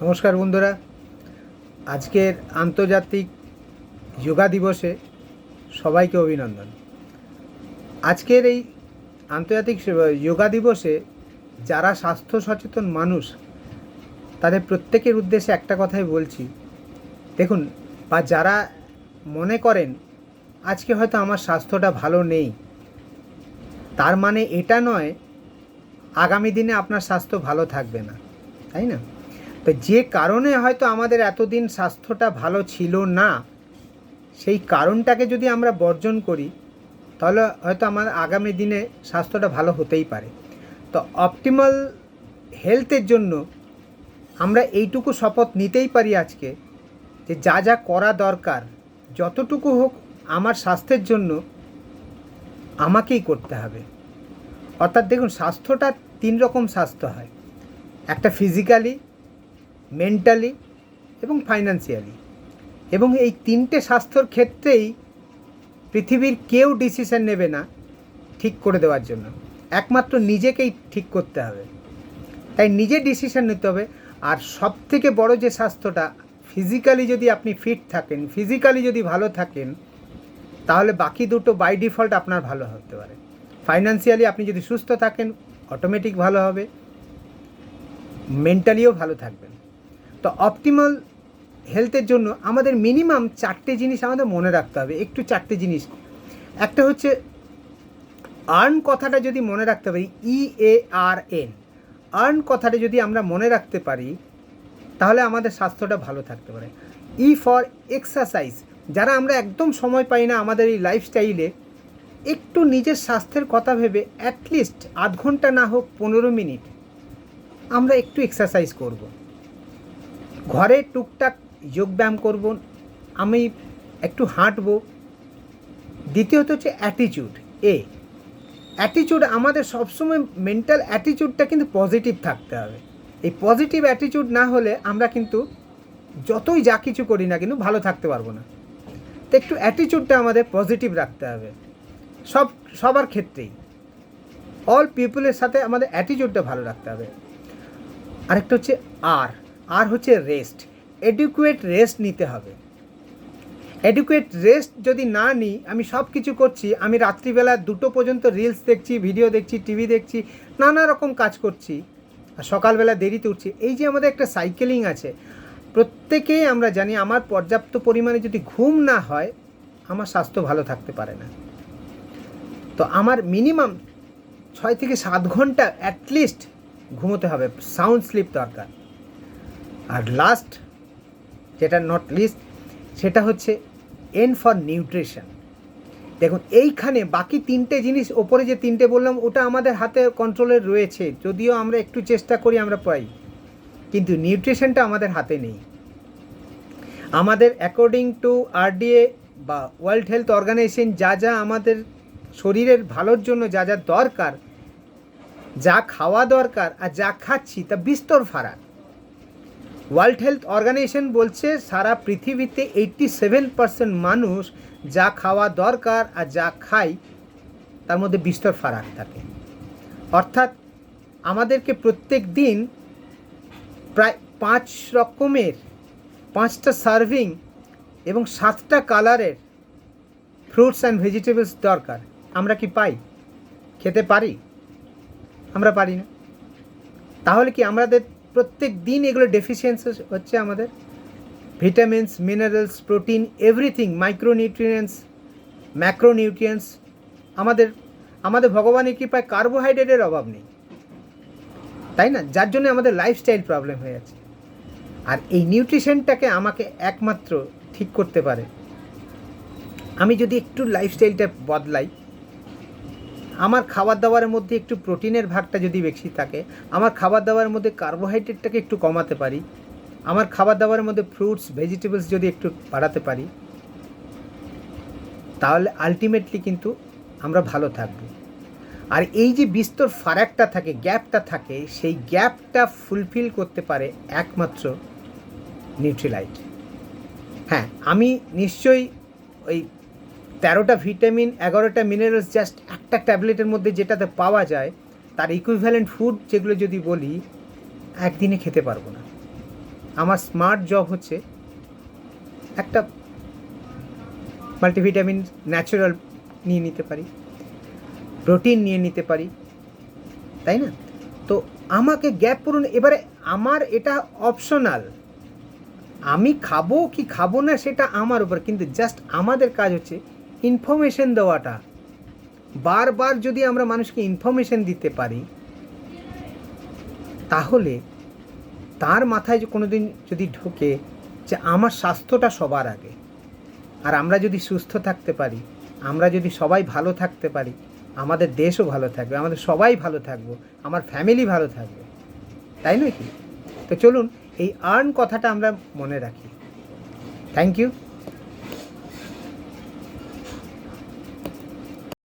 নমস্কার বন্ধুরা, আজকের আন্তর্জাতিক যোগা দিবসে সবাইকে অভিনন্দন। আজকের এই আন্তর্জাতিক যোগা দিবসে যারা স্বাস্থ্য সচেতন মানুষ তাদের প্রত্যেকের উদ্দেশ্যে একটা কথাই বলছি, দেখুন, বা যারা মনে করেন আজকে হয়তো আমার স্বাস্থ্যটা ভালো নেই, তার মানে এটা নয় আগামী দিনে আপনার স্বাস্থ্য ভালো থাকবে না, তাই না? তো যে কারণে হয়তো আমাদের এতদিন স্বাস্থ্যটা ভালো ছিল না, সেই কারণটাকে যদি আমরা বর্জন করি তাহলে হয়তো আমার আগামী দিনে স্বাস্থ্যটা ভালো হতেই পারে। তো অপটিমাল হেলথের জন্য আমরা এইটুকু শপথ নিতেই পারি আজকে যে যা যা করা দরকার যতটুকু হোক আমার স্বাস্থ্যের জন্য আমাকেই করতে হবে। অর্থাৎ দেখুন, স্বাস্থ্যটা 3 রকম স্বাস্থ্য হয়, একটা ফিজিক্যালি, মেন্টালি এবং ফাইন্যান্সিয়ালি। এবং এই 3টে স্বাস্থ্যর ক্ষেত্রেই পৃথিবীর কেউ ডিসিশন নেবে না ঠিক করে দেওয়ার জন্য, একমাত্র নিজেকেই ঠিক করতে হবে। তাই নিজে ডিসিশন নিতে হবে। আর সব থেকে বড় যে স্বাস্থ্যটা, ফিজিক্যালি যদি আপনি ফিট থাকেন, ফিজিক্যালি যদি ভালো থাকেন, তাহলে বাকি দুটো বাই ডিফল্ট আপনার ভালো হতে পারে। ফাইন্যান্সিয়ালি আপনি যদি সুস্থ থাকেন অটোমেটিক ভালো হবে, মেন্টালিও ভালো থাকবেন। তো অপটিমাল হেলথের জন্য আমাদের মিনিমাম 4টে জিনিস আমাদের মনে রাখতে হবে। একটু 4টে জিনিস, একটা হচ্ছে আর্ন কথাটা যদি মনে রাখতে পারি, EARN, আর্ন কথাটা যদি আমরা মনে রাখতে পারি তাহলে আমাদের স্বাস্থ্যটা ভালো থাকতে পারে। E ফর এক্সারসাইজ, যারা আমরা একদম সময় পাই না আমাদের এই লাইফস্টাইলে, একটু নিজের স্বাস্থ্যের কথা ভেবে অ্যাটলিস্ট আধ ঘন্টা না হোক 15 মিনিট আমরা একটু এক্সারসাইজ করব, ঘরে টুকটাক যোগব্যায়াম করব, আমি একটু হাঁটবো। দ্বিতীয়ত হচ্ছে অ্যাটিটিউড। অ্যাটিটিউড আমাদের সবসময় মেন্টাল অ্যাটিটিউডটা কিন্তু পজিটিভ থাকতে হবে। এই পজিটিভ অ্যাটিটিউড না হলে আমরা কিন্তু যতই যা কিছু করি না কিন্তু ভালো থাকতে পারবো না। তো একটু অ্যাটিটিউডটা আমাদের পজিটিভ রাখতে হবে সবার ক্ষেত্রেই, অল পিপলের সাথে আমাদের অ্যাটিটিউডটা ভালো রাখতে হবে। আরেকটা হচ্ছে আর হচ্ছে রেস্ট। এডুকুয়েট রেস্ট নিতে হবে। এডুকুয়েট রেস্ট যদি না নিই, আমি সব কিছু করছি, আমি রাত্রিবেলা 2টো পর্যন্ত রিলস দেখছি, ভিডিও দেখছি, টিভি দেখছি, নানা রকম কাজ করছি, আর সকালবেলা দেরিতে উঠছি। এই যে আমাদের একটা সাইকেলিং আছে, প্রত্যেকেই আমরা জানি আমার পর্যাপ্ত পরিমাণে যদি ঘুম না হয় আমার স্বাস্থ্য ভালো থাকতে পারে না। তো আমার মিনিমাম 6 থেকে 7 ঘন্টা অ্যাটলিস্ট ঘুমোতে হবে, সাউন্ড স্লিপ দরকার। আর লাস্ট, যেটা নট লিস্ট, সেটা হচ্ছে এন ফর নিউট্রিশন। দেখুন, এইখানে বাকি 3টে জিনিস, ওপরে যে 3টে বললাম ওটা আমাদের হাতে কন্ট্রোলের রয়েছে, যদিও আমরা একটু চেষ্টা করি আমরা পাই, কিন্তু নিউট্রিশনটা আমাদের হাতে নেই। আমাদের অ্যাকর্ডিং টু RDA বা ওয়ার্ল্ড হেলথ অর্গানাইজেশন যা যা আমাদের শরীরের ভালোর জন্য যা যা দরকার, যা খাওয়া দরকার আর যা খাচ্ছি তা বিস্তর ফারাক। ওয়ার্ল্ড হেলথ অর্গানাইজেশন বলছে সারা পৃথিবীতে 87% মানুষ যা খাওয়া দরকার আর যা খায় তার মধ্যে বিস্তর ফারাক থাকে। অর্থাৎ আমাদেরকে প্রত্যেক দিন প্রায় 5 রকমের 5টা সার্ভিং এবং 7টা কালারের ফ্রুটস অ্যান্ড ভেজিটেবলস দরকার। আমরা কি পাই? খেতে পারি? আমরা পারি না। তাহলে কি আমাদের প্রত্যেক দিন এগুলো ডেফিসিয়েন্সি হচ্ছে? আমাদের vitamins, minerals, protein, everything, micronutrients, macronutrients, আমাদের ভগবানের কৃপায় কার্বোহাইড্রেটের অভাব নেই, তাই না? যার জন্য আমাদের লাইফস্টাইল প্রবলেম হয়ে যাচ্ছে। আর এই নিউট্রিশনটাকে আমাকে একমাত্র ঠিক করতে পারে আমি যদি একটু লাইফস্টাইলটা বদলাই, আমার খাবার দাবারের মধ্যে একটু প্রোটিনের ভাগটা যদি বেশি থাকে, আমার খাবার দাবারের মধ্যে কার্বোহাইড্রেটটাকে একটু কমাতে পারি, আমার খাবার দাবারের মধ্যে ফ্রুটস ভেজিটেবলস যদি একটু বাড়াতে পারি, তাহলে আলটিমেটলি কিন্তু আমরা ভালো থাকব। আর এই যে বিস্তর ফারাকটা থাকে, গ্যাপটা থাকে, সেই গ্যাপটা ফুলফিল করতে পারে একমাত্র নিউট্রিলাইট। হ্যাঁ, আমি নিশ্চয়ই ওই 13টা ভিটামিন, 11টা মিনারেলস জাস্ট একটা ট্যাবলেটের মধ্যে যেটাতে পাওয়া যায়, তার ইকুইভ্যালেন্ট ফুড যেগুলো যদি বলি, একদিনে খেতে পারবো না। আমার স্মার্ট জব হচ্ছে একটা মাল্টিভিটামিন ন্যাচারাল নিয়ে নিতে পারি, প্রোটিন নিয়ে নিতে পারি, তাই না? তো আমাকে গ্যাপ পূরণ, এবারে আমার এটা অপশনাল, আমি খাবো কি খাবো না সেটা আমার উপর, কিন্তু জাস্ট আমাদের কাজ হচ্ছে ইনফরমেশন দেওয়াটা। বারবার যদি আমরা মানুষকে ইনফরমেশন দিতে পারি, তাহলে তার মাথায় কোনো দিন যদি ঢোকে যে আমার স্বাস্থ্যটা সবার আগে, আর আমরা যদি সুস্থ থাকতে পারি, আমরা যদি সবাই ভালো থাকতে পারি, আমাদের দেশও ভালো থাকবে, আমাদের সবাই ভালো থাকবো, আমার ফ্যামিলি ভালো থাকবে, তাই নয় কি? তো চলুন এই আর্ন কথাটা আমরা মনে রাখি। Thank you.